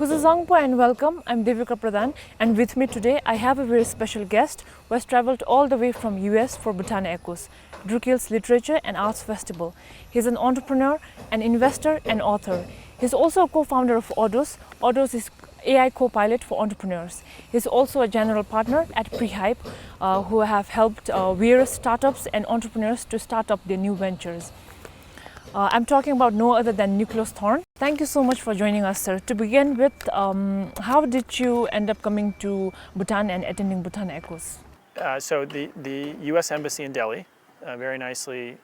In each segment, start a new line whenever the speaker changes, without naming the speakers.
𝗂𝗶𝗰𝗵𝐺 and welcome. I'm 𝗘𝗶𝗵𝗵𝗃 and with me today I have a very special guest who has traveled all the way from US for Bhutan Echoes, 𝗃𝗂𝗱𝗃 Literature and Arts Festival. He's an entrepreneur, an investor and author. He's also a co-founder of 𝗃𝗂𝗃. 𝗃𝗂𝗃 is AI co-pilot for entrepreneurs. He's also a general partner at 𝗃𝗃𝗃 who have helped various startups and entrepreneurs to start up their new ventures. I'm talking about no other than Nicholas Thorne. Thank you so much for joining us, sir. To begin with, how did you end up coming to Bhutan and attending Bhutan Echoes?
So the U.S. Embassy in Delhi very nicely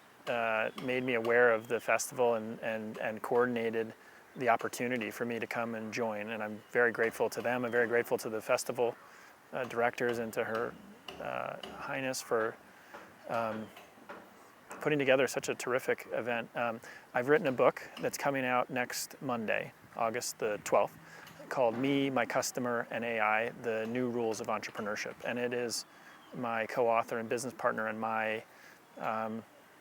made me aware of the festival and coordinated the opportunity for me to come and join. And I'm very grateful to them. I'm very grateful to the festival directors and to Her Highness for putting together such a terrific event. I've written a book that's coming out next Monday, August the 12th, called Me, My Customer, and AI, The New Rules of Entrepreneurship. And it is my co-author and business partner and my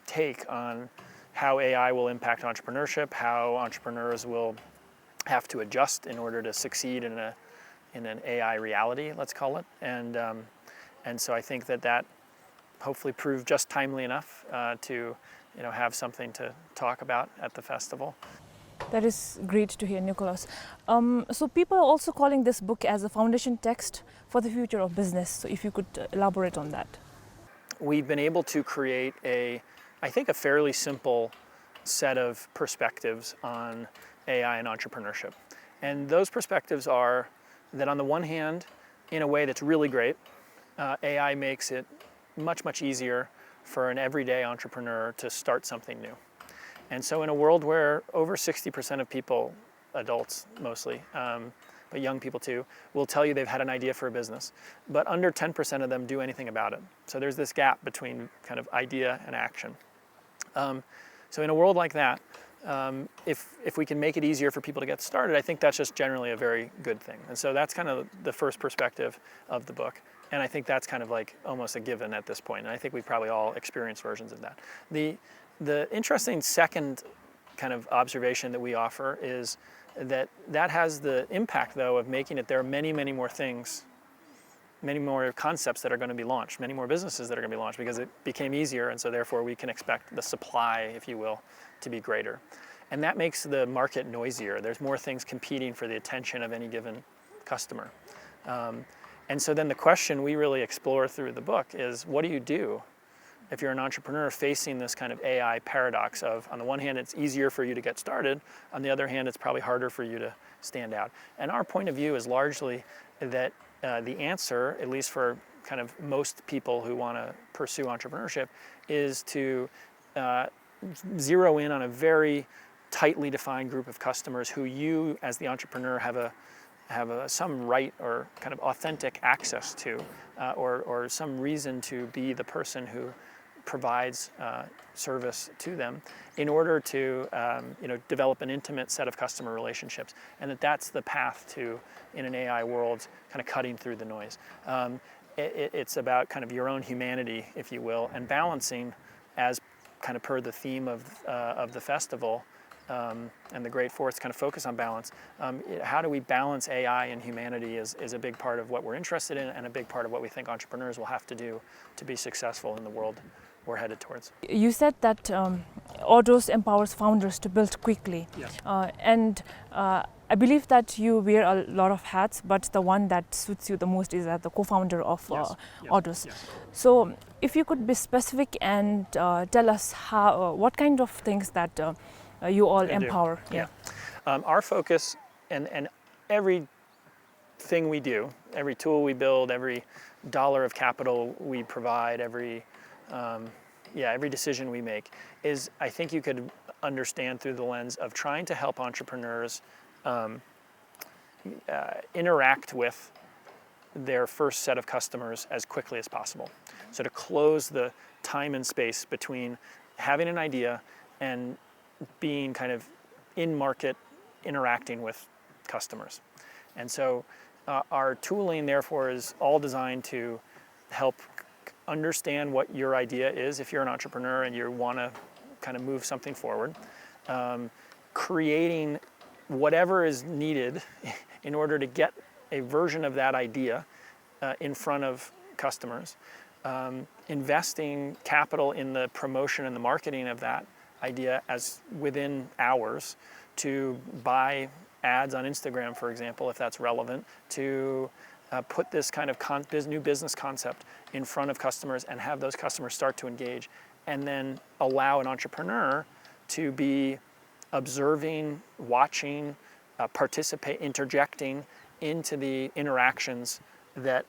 take on how AI will impact entrepreneurship, how entrepreneurs will have to adjust in order to succeed in an AI reality, let's call it. And so I think that hopefully proved just timely enough to have something to talk about at the festival.
That is great to hear, Nicholas. So people are also calling this book as a foundation text for the future of business. So if you could elaborate on that.
We've been able to create I think a fairly simple set of perspectives on AI and entrepreneurship. And those perspectives are that on the one hand, in a way that's really great, AI makes it much easier for an everyday entrepreneur to start something new. And so in a world where over 60% of people, adults mostly, but young people too, will tell you they've had an idea for a business, but under 10% of them do anything about it. So there's this gap between kind of idea and action. So in a world like that, if we can make it easier for people to get started, I think that's just generally a very good thing. And so that's kind of the first perspective of the book. And I think that's kind of like almost a given at this point. And I think we've probably all experienced versions of that. The interesting second kind of observation that we offer is that has the impact, though, of making it there are many more things, many more concepts that are going to be launched, many more businesses that are going to be launched because it became easier. And so therefore we can expect the supply, if you will, to be greater. And that makes the market noisier. There's more things competing for the attention of any given customer. And so then the question we really explore through the book is, what do you do if you're an entrepreneur facing this kind of AI paradox of, on the one hand, it's easier for you to get started, on the other hand, it's probably harder for you to stand out. And our point of view is largely that the answer, at least for kind of most people who want to pursue entrepreneurship, is to zero in on a very tightly defined group of customers who you, as the entrepreneur, have some right or kind of authentic access to, or some reason to be the person who provides service to them in order to develop an intimate set of customer relationships, and that's the path to, in an AI world, kind of cutting through the noise. It's about kind of your own humanity, if you will, and balancing, as kind of per the theme of the festival, and the Great Fourth's kind of focus on balance. How do we balance AI and humanity is a big part of what we're interested in, and a big part of what we think entrepreneurs will have to do to be successful in the world we're headed towards.
You said that 𝗃𝗂𝗃 empowers founders to build quickly.
Yes.
And I believe that you wear a lot of hats, but the one that suits you the most is as the co-founder of 𝗃𝗂𝗃.
Yes.
So if you could be specific and tell us what kind of things that you all empower.
Yeah. Our focus and everything we do, every tool we build, every dollar of capital we provide, every decision we make is, I think you could understand through the lens of trying to help entrepreneurs interact with their first set of customers as quickly as possible. So to close the time and space between having an idea and being kind of in market interacting with customers. And so our tooling therefore is all designed to help understand what your idea is if you're an entrepreneur and you want to kind of move something forward, creating whatever is needed in order to get a version of that idea in front of customers, investing capital in the promotion and the marketing of that idea as within hours, to buy ads on Instagram, for example, if that's relevant, to put this kind of new business concept in front of customers and have those customers start to engage, and then allow an entrepreneur to be observing, watching, interjecting into the interactions that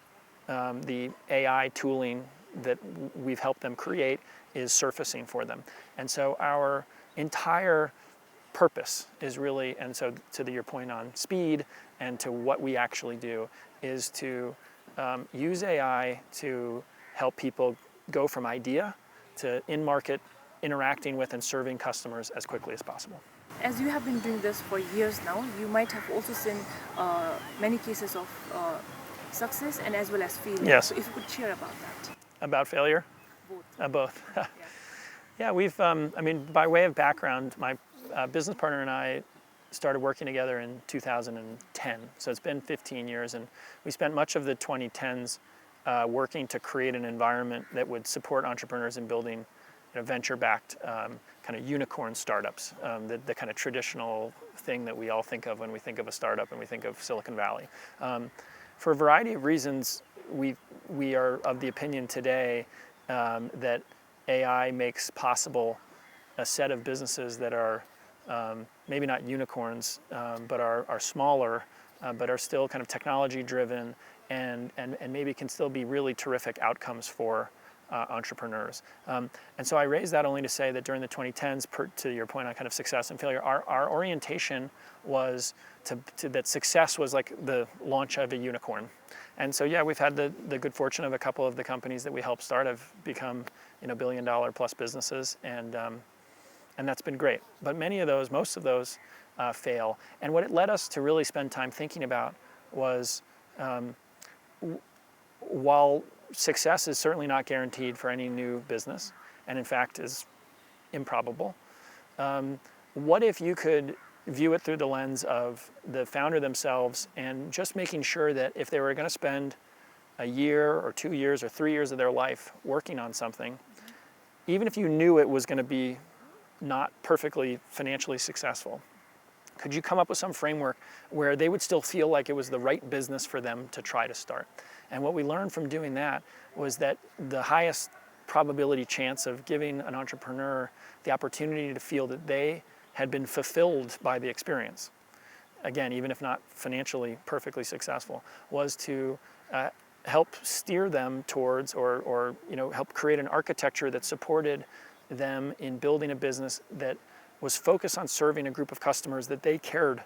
the AI tooling that we've helped them create is surfacing for them. And so our entire purpose is really, and so to your point on speed and to what we actually do, is to use AI to help people go from idea to in-market interacting with and serving customers as quickly as possible.
As you have been doing this for years now, you might have also seen many cases of success and as well as failure.
Yes.
So if you could share about that.
About failure?
Both.
Both.
Yeah.
Yeah, we've, I mean, by way of background, my business partner and I started working together in 2010. So it's been 15 years, and we spent much of the 2010s working to create an environment that would support entrepreneurs in building venture-backed kind of unicorn startups, the kind of traditional thing that we all think of when we think of a startup and we think of Silicon Valley. For a variety of reasons, we are of the opinion today that AI makes possible a set of businesses that are maybe not unicorns, but are smaller, but are still kind of technology-driven, and maybe can still be really terrific outcomes for entrepreneurs. And so I raise that only to say that during the 2010s, to your point on kind of success and failure, our orientation was that success was like the launch of a unicorn. And so yeah, we've had the good fortune of a couple of the companies that we helped start have become billion-dollar plus businesses, and that's been great. But most of those fail. And what it led us to really spend time thinking about was, while success is certainly not guaranteed for any new business, and in fact is improbable, what if you could view it through the lens of the founder themselves, and just making sure that if they were going to spend a year or 2 years or 3 years of their life working on something, even if you knew it was going to be not perfectly financially successful, could you come up with some framework where they would still feel like it was the right business for them to try to start? And what we learned from doing that was that the highest probability chance of giving an entrepreneur the opportunity to feel that they had been fulfilled by the experience, again, even if not financially perfectly successful, was to help steer them towards, or help create an architecture that supported them in building a business that was focused on serving a group of customers that they cared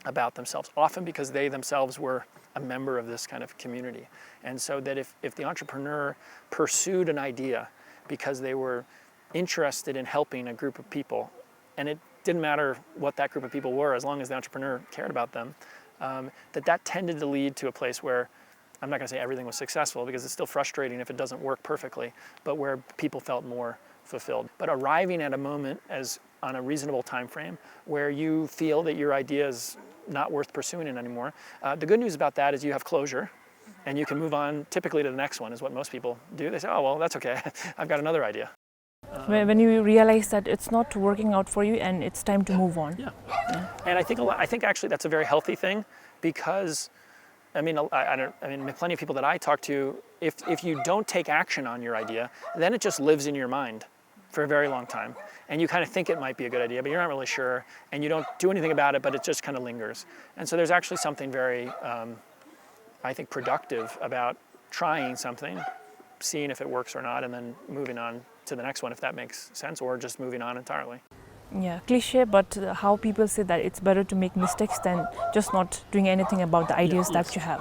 about themselves, often because they themselves were a member of this kind of community. And so that if the entrepreneur pursued an idea because they were interested in helping a group of people, and it didn't matter what that group of people were, as long as the entrepreneur cared about them, that tended to lead to a place where, I'm not going to say everything was successful, because it's still frustrating if it doesn't work perfectly, but where people felt more fulfilled. But arriving at a moment on a reasonable time frame where you feel that your idea is not worth pursuing it anymore. The good news about that is you have closure, and you can move on typically to the next one, is what most people do. They say, oh, well, that's okay. I've got another idea.
When you realize that it's not working out for you and it's time to move on.
Yeah. And I think actually that's a very healthy thing, because I mean, plenty of people that I talk to, if you don't take action on your idea, then it just lives in your mind for a very long time. And you kind of think it might be a good idea, but you're not really sure, and you don't do anything about it, but it just kind of lingers. And so there's actually something very, I think, productive about trying something, seeing if it works or not, and then moving on to the next one, if that makes sense, or just moving on entirely.
Yeah, cliche, but how people say that it's better to make mistakes than just not doing anything about the ideas that you have.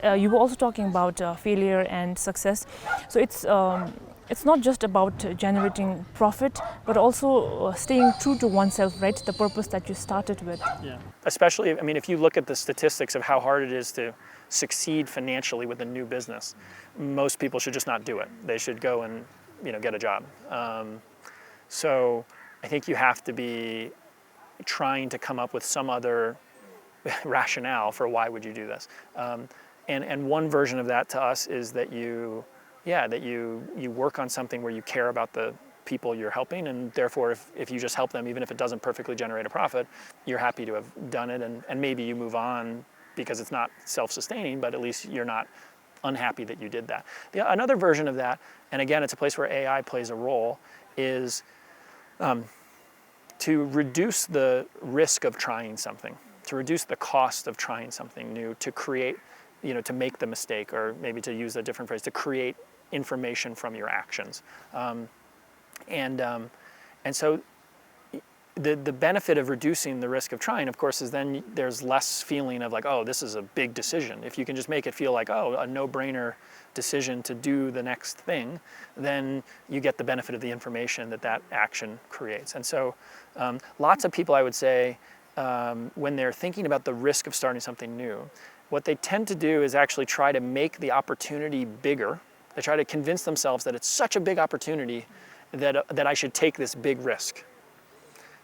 Yes. You were also talking about failure and success. So it's not just about generating profit, but also staying true to oneself, right? The purpose that you started with.
Yeah. Especially, I mean, if you look at the statistics of how hard it is to succeed financially with a new business, most people should just not do it. They should go and, get a job. So I think you have to be trying to come up with some other rationale for why would you do this. And one version of that to us is that you work on something where you care about the people you're helping, and therefore if you just help them, even if it doesn't perfectly generate a profit, you're happy to have done it, and maybe you move on because it's not self-sustaining, but at least you're not unhappy that you did that. Another version of that, and again it's a place where AI plays a role, is to reduce the risk of trying something, to reduce the cost of trying something new, to create, to make the mistake, or maybe to use a different phrase, to create information from your actions. And so the benefit of reducing the risk of trying, of course, is then there's less feeling of like, oh, this is a big decision. If you can just make it feel like, oh, a no-brainer decision to do the next thing, then you get the benefit of the information that action creates. And so lots of people, I would say, when they're thinking about the risk of starting something new, what they tend to do is actually try to make the opportunity bigger. They try to convince themselves that it's such a big opportunity that I should take this big risk.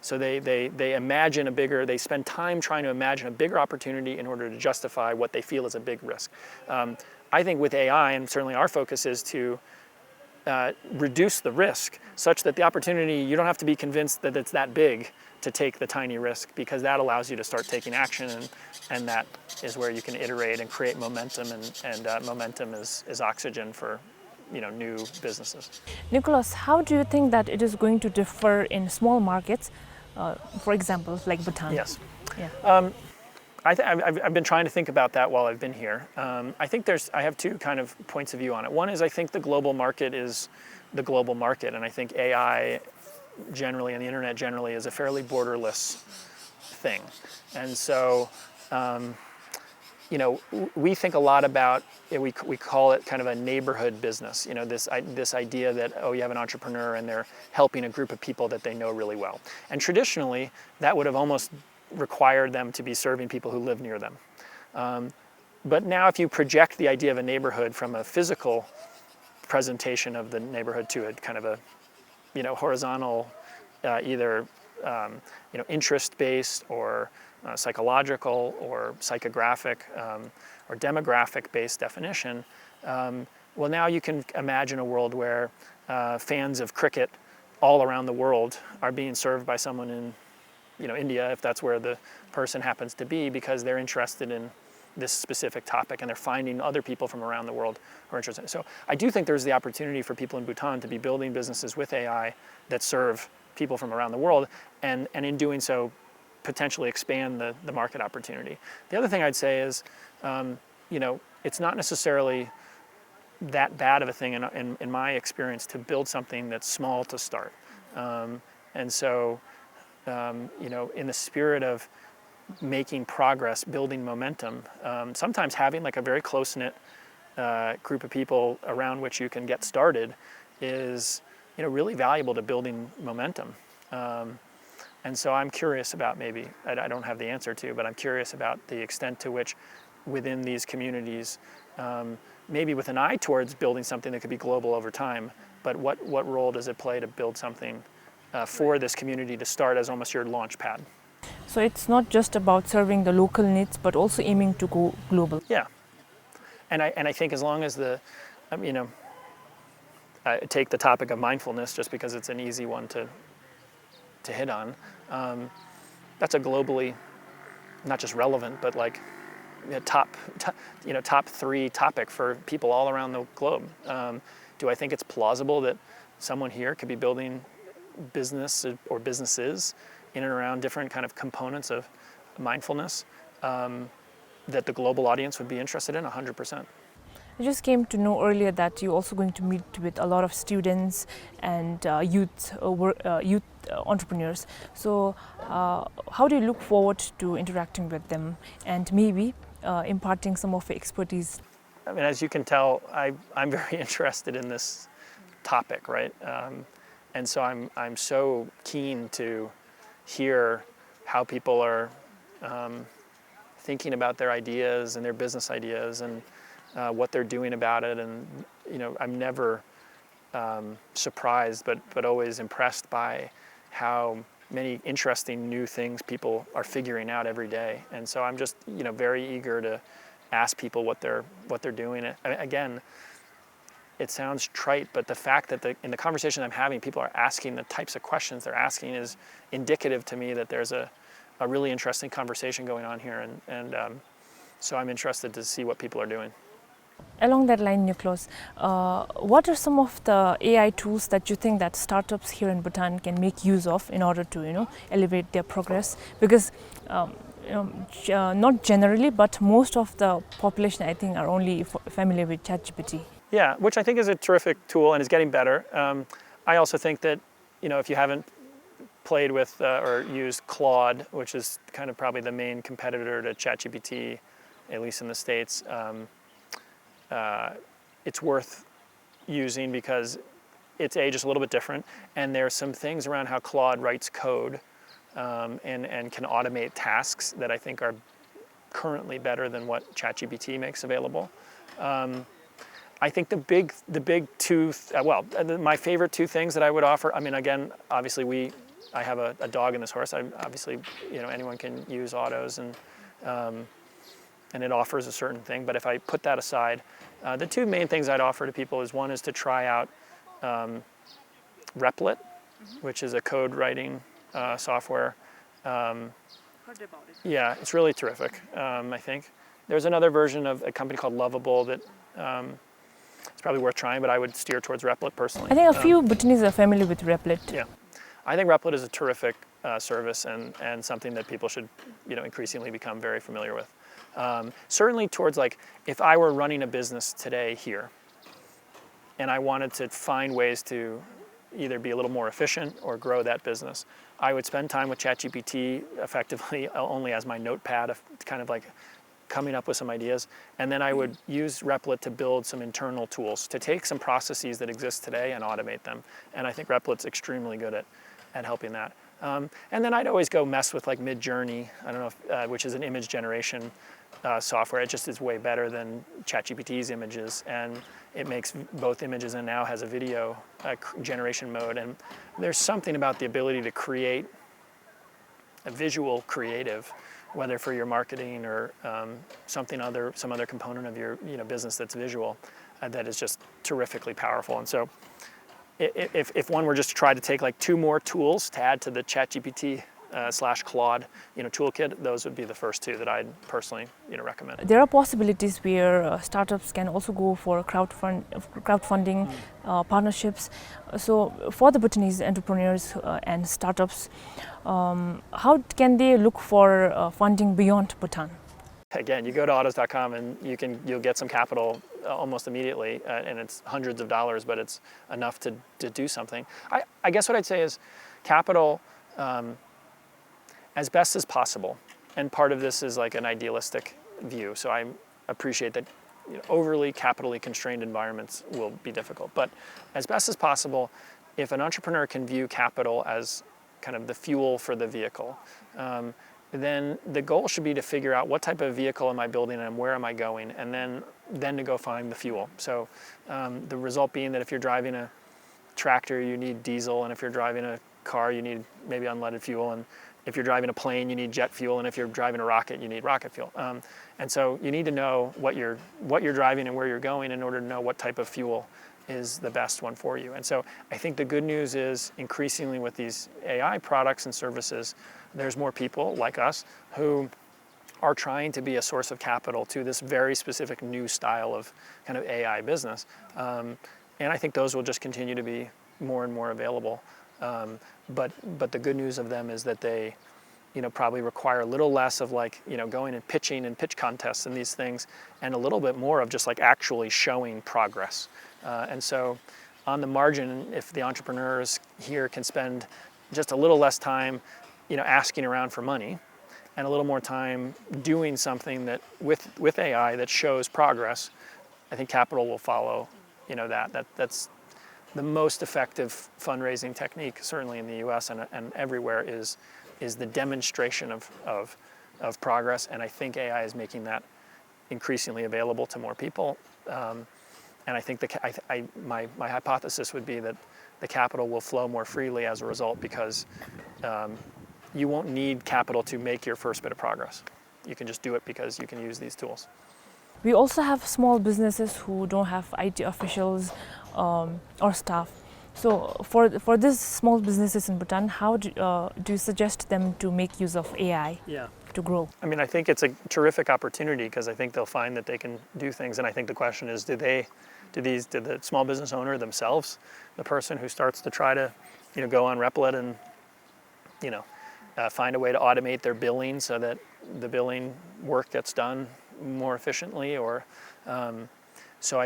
So they imagine they spend time trying to imagine a bigger opportunity in order to justify what they feel is a big risk. I think with AI, and certainly our focus is to reduce the risk such that the opportunity, you don't have to be convinced that it's that big to take the tiny risk, because that allows you to start taking action, and that is where you can iterate and create momentum, and momentum is oxygen for new businesses.
Nicholas, how do you think that it is going to differ in small markets, for example, like Bhutan?
Yes.
Yeah.
I've been trying to think about that while I've been here. I think I have two kind of points of view on it. One is I think the global market is the global market, and I think AI generally and the internet generally is a fairly borderless thing. And so, we think a lot about, we call it kind of a neighborhood business. This idea that, oh, you have an entrepreneur and they're helping a group of people that they know really well. And traditionally, that would have almost required them to be serving people who live near them. But now if you project the idea of a neighborhood from a physical presentation of the neighborhood to a kind of a horizontal, either interest-based or psychological or psychographic or demographic-based definition, well, now you can imagine a world where fans of cricket all around the world are being served by someone in India, if that's where the person happens to be, because they're interested in this specific topic, and they're finding other people from around the world who are interested. So I do think there's the opportunity for people in Bhutan to be building businesses with AI that serve people from around the world, and in doing so, potentially expand the market opportunity. The other thing I'd say is, it's not necessarily that bad of a thing in my experience to build something that's small to start. And so, in the spirit of making progress, building momentum, sometimes having like a very close-knit group of people around which you can get started is really valuable to building momentum. And so I'm curious about, maybe, I don't have the answer to, but I'm curious about the extent to which within these communities, maybe with an eye towards building something that could be global over time, but what role does it play to build something for this community to start as almost your launch pad?
So it's not just about serving the local needs, but also aiming to go global.
Yeah. And I think as long as I take the topic of mindfulness just because it's an easy one to hit on, that's a globally, not just relevant, but like top 3 topic for people all around the globe. Do I think it's plausible that someone here could be building business or businesses in and around different kind of components of mindfulness that the global audience would be interested in? 100%.
I just came to know earlier that you're also going to meet with a lot of students and youth entrepreneurs. So how do you look forward to interacting with them and maybe imparting some of your expertise?
I mean, as you can tell, I'm very interested in this topic, right? And so I'm so keen to hear how people are thinking about their ideas and their business ideas, and what they're doing about it. And I'm never surprised, but always impressed by how many interesting new things people are figuring out every day. And so I'm just, very eager to ask people what they're doing. I mean, again, it sounds trite, but the fact that in the conversation I'm having, people are asking the types of questions they're asking is indicative to me that there's a really interesting conversation going on here. And so I'm interested to see what people are doing.
Along that line, Nicholas, what are some of the AI tools that you think that startups here in Bhutan can make use of in order to, elevate their progress? Because not generally, but most of the population, I think, are only familiar with ChatGPT.
Yeah, which I think is a terrific tool and is getting better. I also think that, if you haven't played with or used Claude, which is kind of probably the main competitor to ChatGPT, at least in the States, it's worth using because it's just a little bit different. And there's some things around how Claude writes code and can automate tasks that I think are currently better than what ChatGPT makes available. I think the big two, my favorite two things that I would offer, I mean, again, obviously I have a dog in this horse. Obviously, anyone can use autos and it offers a certain thing. But if I put that aside, the two main things I'd offer to people is one is to try out Replit, which is a code writing software.
Heard about it.
Yeah, it's really terrific, I think. There's another version of a company called Lovable that it's probably worth trying, but I would steer towards Replit personally.
I think a few Bhutanese are familiar with Replit.
Yeah, I think Replit is a terrific service and something that people should, increasingly become very familiar with. Certainly towards if I were running a business today here, and I wanted to find ways to either be a little more efficient or grow that business, I would spend time with ChatGPT effectively only as my notepad, kind of coming up with some ideas. And then I would use Replit to build some internal tools to take some processes that exist today and automate them. And I think Replit's extremely good at helping that. And then I'd always go mess with Midjourney, I don't know if, which is an image generation software. It just is way better than ChatGPT's images, and it makes both images and now has a video generation mode. And there's something about the ability to create a visual creative, whether for your marketing or some other component of your business that's visual, that is just terrifically powerful. And so if one were just to try to take two more tools to add to the ChatGPT / Claude toolkit, those would be the first two that I'd personally recommend.
There are possibilities where startups can also go for crowdfunding partnerships. So for the Bhutanese entrepreneurs and startups, how can they look for funding beyond Bhutan?
Again, you go to autos.com and you'll get some capital almost immediately, and it's hundreds of dollars, but it's enough to do something. I guess what I'd say is capital as best as possible, and part of this is an idealistic view, so I appreciate that overly capitally constrained environments will be difficult, but as best as possible, if an entrepreneur can view capital as kind of the fuel for the vehicle, then the goal should be to figure out what type of vehicle am I building and where am I going, and then to go find the fuel. So the result being that if you're driving a tractor, you need diesel, and if you're driving a car, you need maybe unleaded fuel, and if you're driving a plane, you need jet fuel, and if you're driving a rocket, you need rocket fuel. And so you need to know what you're driving and where you're going in order to know what type of fuel is the best one for you. And so I think the good news is increasingly with these AI products and services, there's more people like us who are trying to be a source of capital to this very specific new style of kind of AI business. And I think those will just continue to be more and more available. But the good news of them is that they probably require a little less of going and pitching and pitch contests and these things, and a little bit more of just actually showing progress. And so on the margin, if the entrepreneurs here can spend just a little less time asking around for money and a little more time doing something that with AI that shows progress, I think capital will follow that's the most effective fundraising technique, certainly in the U.S. and everywhere, is the demonstration of progress. And I think AI is making that increasingly available to more people. And I think my hypothesis would be that the capital will flow more freely as a result, because you won't need capital to make your first bit of progress. You can just do it because you can use these tools.
We also have small businesses who don't have IT officials or staff. So for these small businesses in Bhutan, how do you suggest them to make use of AI to grow?
I mean, I think it's a terrific opportunity, because I think they'll find that they can do things. And I think the question is, do the small business owner themselves, the person who starts to try to, go on Replit and, find a way to automate their billing so that the billing work gets done more efficiently, or so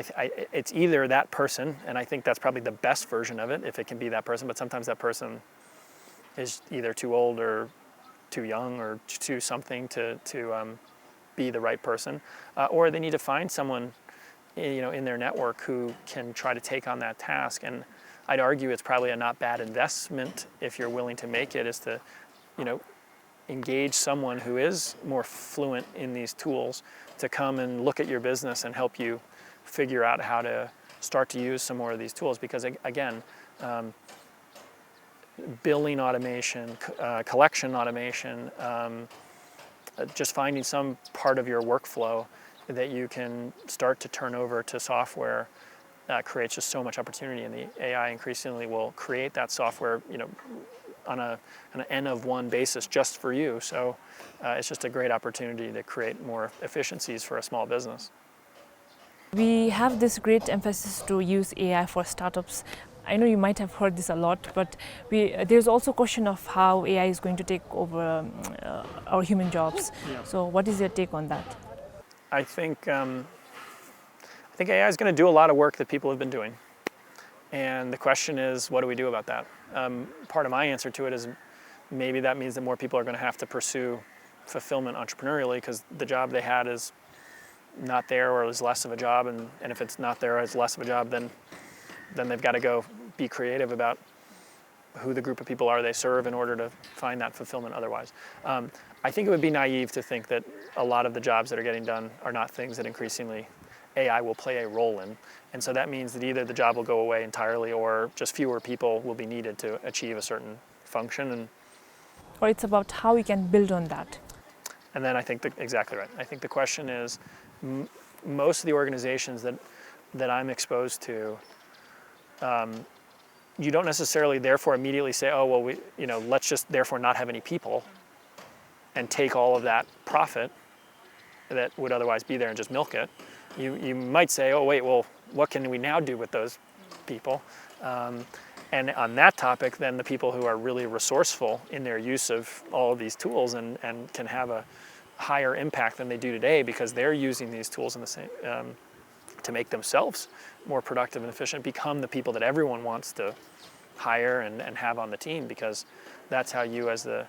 it's either that person, and I think that's probably the best version of it if it can be that person, but sometimes that person is either too old or too young or too something to be the right person, or they need to find someone in their network who can try to take on that task. And I'd argue it's probably a not bad investment, if you're willing to make it, is to engage someone who is more fluent in these tools to come and look at your business and help you figure out how to start to use some more of these tools. Because again, billing automation, collection automation, just finding some part of your workflow that you can start to turn over to software creates just so much opportunity. And the AI increasingly will create that software, on an N of one basis just for you. So it's just a great opportunity to create more efficiencies for a small business.
We have this great emphasis to use AI for startups. I know you might have heard this a lot, but there's also a question of how AI is going to take over our human jobs. Yeah. So what is your take on that?
I think AI is going to do a lot of work that people have been doing. And the question is, what do we do about that? Part of my answer to it is maybe that means that more people are going to have to pursue fulfillment entrepreneurially, because the job they had is not there, or is less of a job, and if it's not there, it's less of a job, then they've got to go be creative about who the group of people are they serve in order to find that fulfillment otherwise. I think it would be naive to think that a lot of the jobs that are getting done are not things that increasingly AI will play a role in. And so that means that either the job will go away entirely, or just fewer people will be needed to achieve a certain function.
Or it's about how we can build on that.
And then I think exactly right. I think the question is, most of the organizations that I'm exposed to, you don't necessarily therefore immediately say, oh, well, let's just therefore not have any people and take all of that profit that would otherwise be there and just milk it. You might say, oh, wait, well, what can we now do with those people? And on that topic, then the people who are really resourceful in their use of all of these tools and can have a higher impact than they do today, because they're using these tools in the same, to make themselves more productive and efficient, become the people that everyone wants to hire and have on the team, because that's how you, as the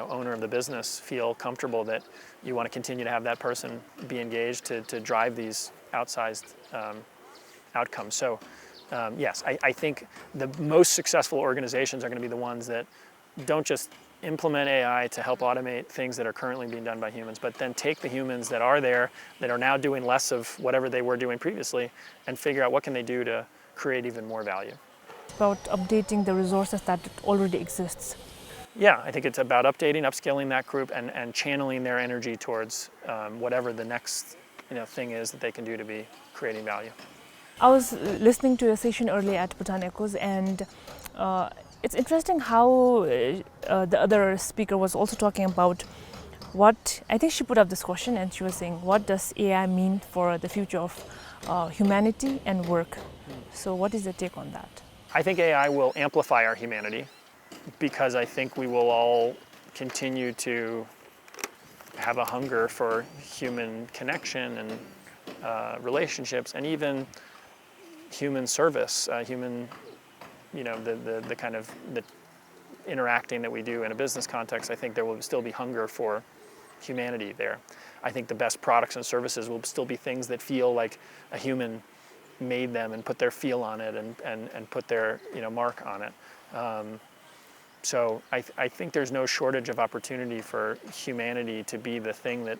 owner of the business, feel comfortable that you want to continue to have that person be engaged to drive these outsized outcomes. So yes, I think the most successful organizations are going to be the ones that don't just implement AI to help automate things that are currently being done by humans, but then take the humans that are there, that are now doing less of whatever they were doing previously, and figure out what can they do to create even more value.
About updating the resources that already exists.
Yeah, I think it's about updating, upskilling that group, and channeling their energy towards whatever the next thing is that they can do to be creating value.
I was listening to a session earlier at Bhutan Echoes, and it's interesting how the other speaker was also talking about what, I think she put up this question, and she was saying, what does AI mean for the future of humanity and work? So what is your take on that?
I think AI will amplify our humanity, because I think we will all continue to have a hunger for human connection and relationships, and even human service, the kind of the interacting that we do in a business context. I think there will still be hunger for humanity there. I think the best products and services will still be things that feel like a human made them and put their feel on it and put their mark on it. So I think there's no shortage of opportunity for humanity to be the thing that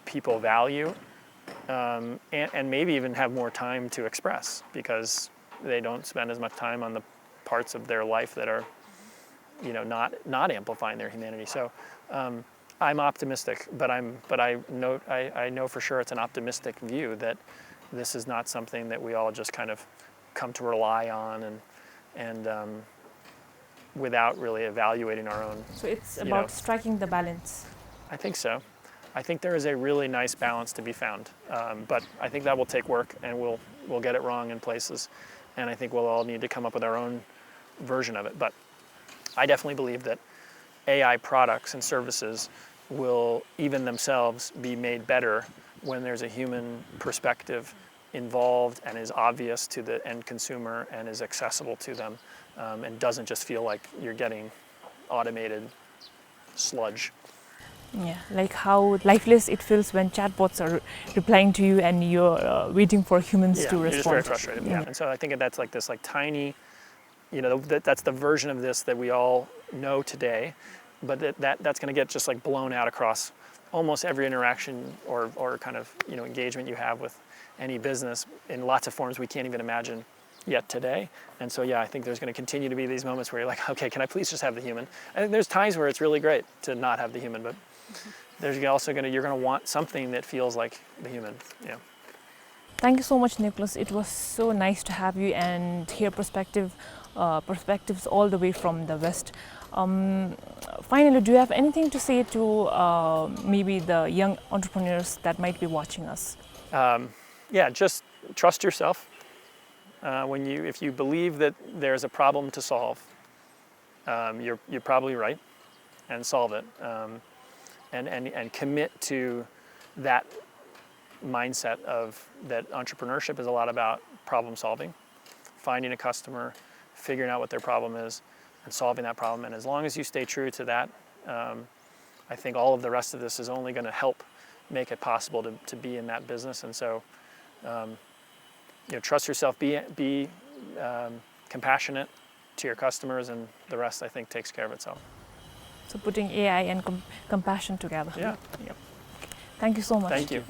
people value, and maybe even have more time to express, because they don't spend as much time on the parts of their life that are, you know, not amplifying their humanity. So I'm optimistic, but I know for sure it's an optimistic view that this is not something that we all just kind of come to rely on and without really evaluating our own.
So it's about striking the balance.
I think so. I think there is a really nice balance to be found, but I think that will take work, and we'll get it wrong in places, and I think we'll all need to come up with our own version of it. But I definitely believe that AI products and services will even themselves be made better when there's a human perspective involved and is obvious to the end consumer and is accessible to them, and doesn't just feel like you're getting automated sludge.
Yeah, like how lifeless it feels when chatbots are replying to you and you're waiting for humans to respond.
You're just very frustrated. Yeah. And so I think that's like this tiny, you know, that's the version of this that we all know today, but that's going to get just like blown out across almost every interaction or kind of, you know, engagement you have with any business in lots of forms we can't even imagine yet today. And so yeah, I think there's going to continue to be these moments where you're like, okay, can I please just have the human? I think there's times where it's really great to not have the human, but there's also you're going to want something that feels like the human. Yeah.
Thank you so much, Nicholas. It was so nice to have you and hear perspectives all the way from the West. Finally, do you have anything to say to maybe the young entrepreneurs that might be watching us?
Yeah, just trust yourself. If you believe that there's a problem to solve, you're probably right, and solve it, and commit to that mindset of that entrepreneurship is a lot about problem solving, finding a customer, figuring out what their problem is, and solving that problem. And as long as you stay true to that, I think all of the rest of this is only going to help make it possible to be in that business. And so, you know, trust yourself, be compassionate to your customers, and the rest, I think, takes care of itself.
So putting AI and compassion together.
Yeah.
Thank you so much.
Thank you.